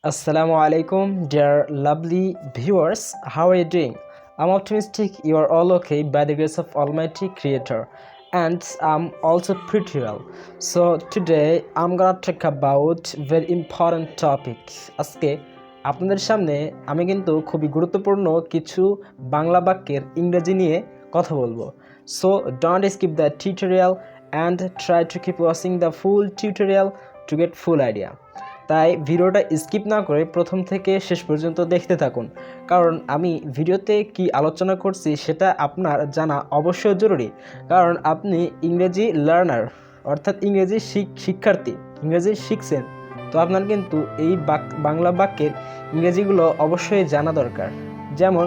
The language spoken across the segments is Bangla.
Assalamu alaikum, dear lovely viewers. How are you doing? I'm optimistic you are all okay by the grace of Almighty Creator, and I'm also pretty well. So today I'm gonna talk about very important topic. আজকে আপনাদের সামনে আমি কিন্তু খুবই গুরুত্বপূর্ণ কিছু বাংলা বাক্যের ইংরেজি নিয়ে কথা বলবো। So don't skip the tutorial and try to keep watching the full tutorial to get full idea. তাই ভিডিওটা স্কিপ না করে প্রথম থেকে শেষ পর্যন্ত দেখতে থাকুন, কারণ আমি ভিডিওতে কি আলোচনা করছি সেটা আপনার জানা অবশ্যই জরুরি। কারণ আপনি ইংরেজি লার্নার, অর্থাৎ ইংরেজি শিক্ষার্থী, ইংরেজি শিখছেন, তো আপনার কিন্তু এই বাংলা বাক্যের ইংরেজিগুলো অবশ্যই জানা দরকার। যেমন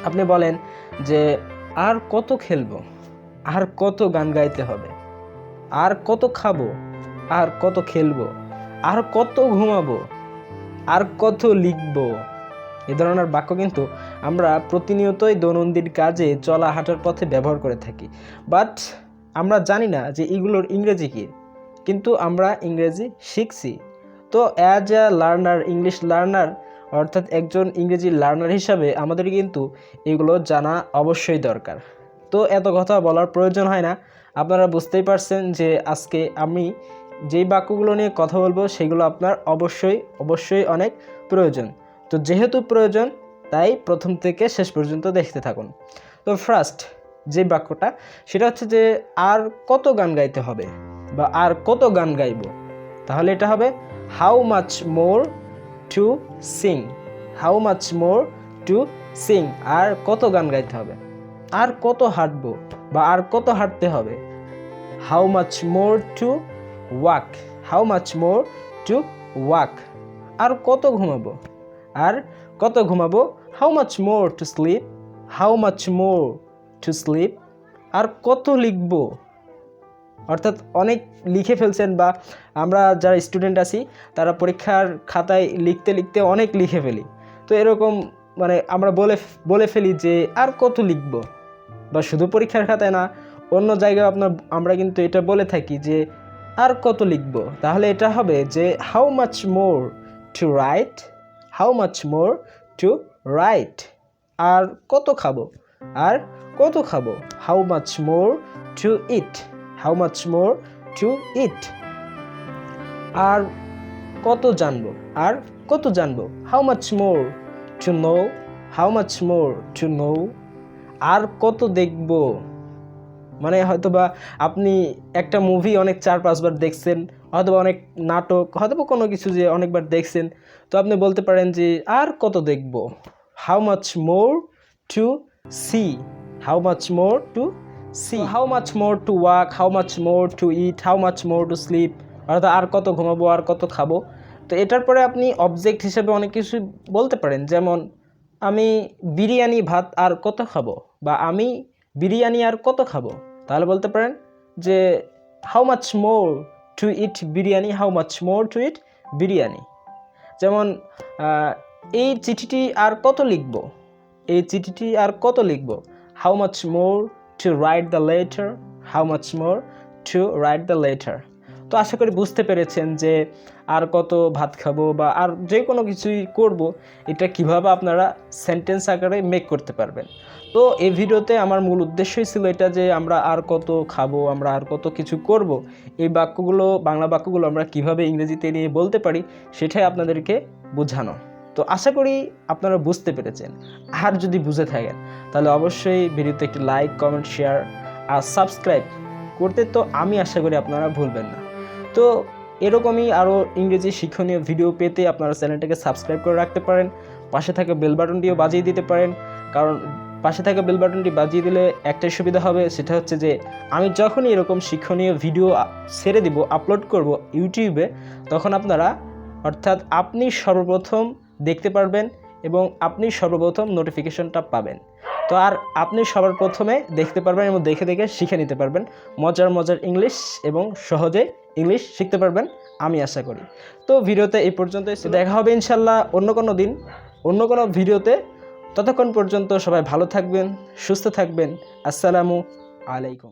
আপনি বলেন যে আর কত খেলবো, আর কত গান গাইতে হবে, আর কত খাবো, আর কত খেলবো, আর কত ঘুমাবো, আর কত লিখবো। এ ধরনের বাক্য কিন্তু আমরা প্রতিনিয়তই দৈনন্দিন কাজে চলা হাঁটার পথে ব্যবহার করে থাকি, বাট আমরা জানি না যে এগুলোর ইংরেজি কী। কিন্তু আমরা ইংরেজি শিখছি, তো as a learner, English learner, অর্থাৎ একজন ইংরেজি লার্নার হিসাবে আমাদের কিন্তু এগুলো জানা অবশ্যই দরকার। তো এত কথা বলার প্রয়োজন হয় না, আপনারা বুঝতেই পারছেন যে আজকে আমি যেই বাক্যগুলো নিয়ে কথা বলবো সেগুলো আপনার অবশ্যই অনেক প্রয়োজন। তো যেহেতু প্রয়োজন, তাই প্রথম থেকে শেষ পর্যন্ত দেখতে থাকুন। তো ফার্স্ট যে বাক্যটা, সেটা হচ্ছে যে আর কত গান গাইতে হবে বা আর কত গান গাইব। তাহলে এটা হবে how much more to sing, how much more to sing, আর কত গান গাইতে হবে। আর কত হাঁটবো বা আর কত হাঁটতে হবে, how much more to walk, how much more to walk. আর কত ঘুমাবো, আর কত ঘুমাবো, how much more to sleep, how much more to sleep. আর কত লিখবো, অর্থাৎ অনেক লিখে ফেলছেন, বা আমরা যারা স্টুডেন্ট আছি তারা পরীক্ষার খাতায় লিখতে লিখতে অনেক লিখে ফেলি। তো এরকম মানে আমরা বলে ফেলি যে আর কত লিখবো, বা শুধু পরীক্ষার খাতায় না, অন্য জায়গায় আমরা কিন্তু এটা বলে থাকি যে আর কত লিখবো। তাহলে এটা হবে যে how much more to write, how much more to write. আর কত খাবো, আর কত খাবো, how much more to eat, how much more to eat. আর কত জানবো, আর কত জানবো, how much more to know, how much more to know. আর কত দেখবো, মানে হয়তোবা আপনি একটা মুভি অনেক 4-5 বার দেখছেন, হয়তোবা অনেক নাটক, হয়তোবা কোনো কিছু যে অনেকবার দেখছেন, তো আপনি বলতে পারেন যে আর কত দেখব, how much more to see, how much more to see. How much more to walk, how much more to eat, how much more to sleep, অর্থাৎ আর কত ঘুমাবো, আর কত খাবো। তো এটার পরে আপনি অবজেক্ট হিসেবে অনেক কিছু বলতে পারেন, যেমন আমি বিরিয়ানি ভাত আর কত খাবো, বা আমি বিরিয়ানি আর কত খাবো। তাহলে বলতে পারেন যে how much more to eat biryani, how much more to eat biryani. যেমন এই চিঠিটি আর কত লিখব, এই চিঠিটি আর কত লিখব, how much more to write the letter, how much more to write the letter. তো আশা করি বুঝতে পেরেছেন যে আর কত ভাত খাবো বা আর যে কোনো কিছুই করব, এটা কিভাবে আপনারা সেন্টেন্স আকারে মেক করতে পারবেন। তো এই ভিডিওতে আমার মূল উদ্দেশ্যই ছিল এটা, যে আমরা আর কত খাবো, আমরা আর কত কিছু করব, এই বাক্যগুলো, বাংলা বাক্যগুলো আমরা কিভাবে ইংরেজিতে নিয়ে বলতে পারি সেটাই আপনাদেরকে বোঝানো। তো আশা করি আপনারা বুঝতে পেরেছেন। আর যদি বুঝে থাকেন তাহলে অবশ্যই ভিডিওতে একটি লাইক, কমেন্ট, শেয়ার আর সাবস্ক্রাইব করতে তো আমি আশা করি আপনারা ভুলবেন না। তো এরকমই আরও ইংরেজি শিক্ষণীয় ভিডিও পেতে আপনারা চ্যানেলটাকে সাবস্ক্রাইব করে রাখতে পারেন, পাশে থাকা বেল বাটনটিও বাজিয়ে দিতে পারেন। কারণ পাশে থাকা বেল বাটনটি বাজিয়ে দিলে একটাই সুবিধা হবে, সেটা হচ্ছে যে আমি যখনই এরকম শিক্ষণীয় ভিডিও ছেড়ে দিব, আপলোড করব ইউটিউবে, তখন আপনারা, অর্থাৎ আপনি সর্বপ্রথম দেখতে পারবেন এবং আপনি সর্বপ্রথম নোটিফিকেশনটা পাবেন। তো আর আপনি সবার প্রথমে দেখতে পারবেন এবং দেখে দেখে শিখে নিতে পারবেন মজার ইংলিশ, এবং সহজে ইংলিশ শিখতে পারবেন আমি আশা করি। তো ভিডিওতে এই পর্যন্তই, দেখা হবে ইনশাল্লাহ অন্য কোনো দিন অন্য কোনো ভিডিওতে। ততক্ষণ পর্যন্ত সবাই ভালো থাকবেন, সুস্থ থাকবেন। আসসালামু আলাইকুম।